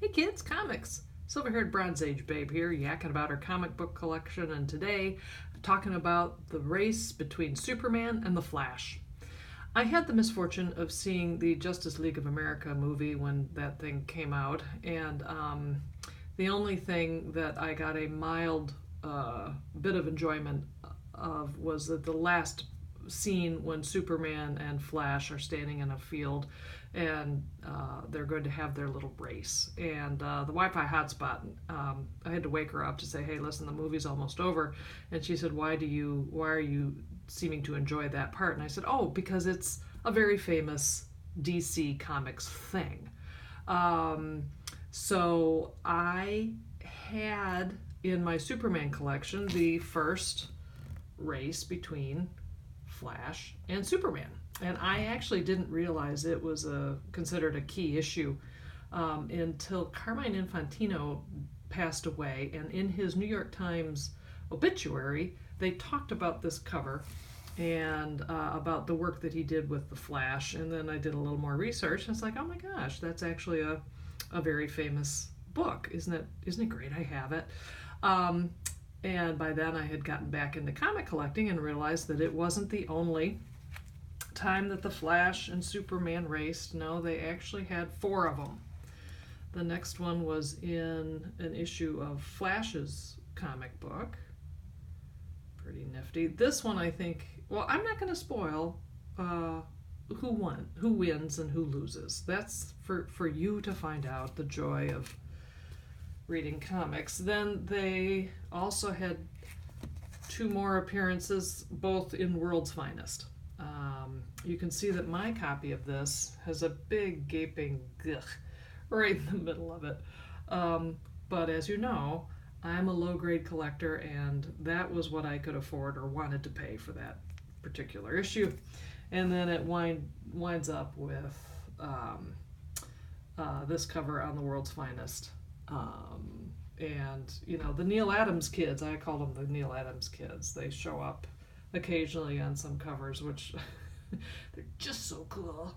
kids, comics. Silver-haired Bronze Age babe here, yakking about her comic book collection, and today talking about the race between Superman and the Flash. I had the misfortune of seeing the Justice League of America movie when that thing came out, and the only thing that I got a mild bit of enjoyment of was that the last scene when Superman and Flash are standing in a field and they're going to have their little race. And the Wi-Fi hotspot, I had to wake her up to say, hey, listen, the movie's almost over. And she said, why are you seeming to enjoy that part? And I said, oh, because it's a very famous DC Comics thing. So I had in my Superman collection the first race between Flash and Superman. And I actually didn't realize it was considered a key issue until Carmine Infantino passed away. And in his New York Times obituary, they talked about this cover and about the work that he did with the Flash. And then I did a little more research, and it's like, oh my gosh, that's actually a very famous book. Isn't it great? I have it. And by then I had gotten back into comic collecting and realized that it wasn't the only time that the Flash and Superman raced. No, they actually had 4 of them. The next one was in an issue of Flash's comic book. Pretty nifty. This one, I think, well, I'm not going to spoil who wins and who loses. That's for you to find out, the joy of reading comics. Then they also had 2 more appearances, both in World's Finest. You can see that my copy of this has a big gaping gugh right in the middle of it. But as you know, I'm a low-grade collector, and that was what I could afford or wanted to pay for that particular issue. And then it winds up with this cover on the World's Finest. And, you know, the Neal Adams kids, I call them the Neal Adams kids. They show up occasionally on some covers, which they're just so cool.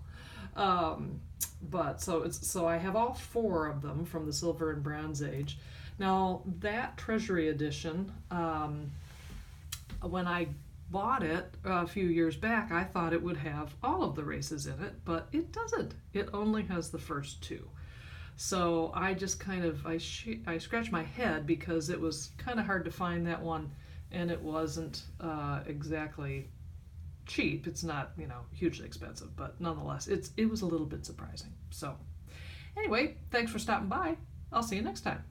But so I have all 4 of them from the Silver and Bronze Age. Now, that Treasury edition, when I bought it a few years back, I thought it would have all of the races in it, but it doesn't. It only has the first 2. So I just kind of, I scratched my head because it was kind of hard to find that one, and it wasn't exactly cheap. It's not, you know, hugely expensive, but nonetheless, it was a little bit surprising. So anyway, thanks for stopping by. I'll see you next time.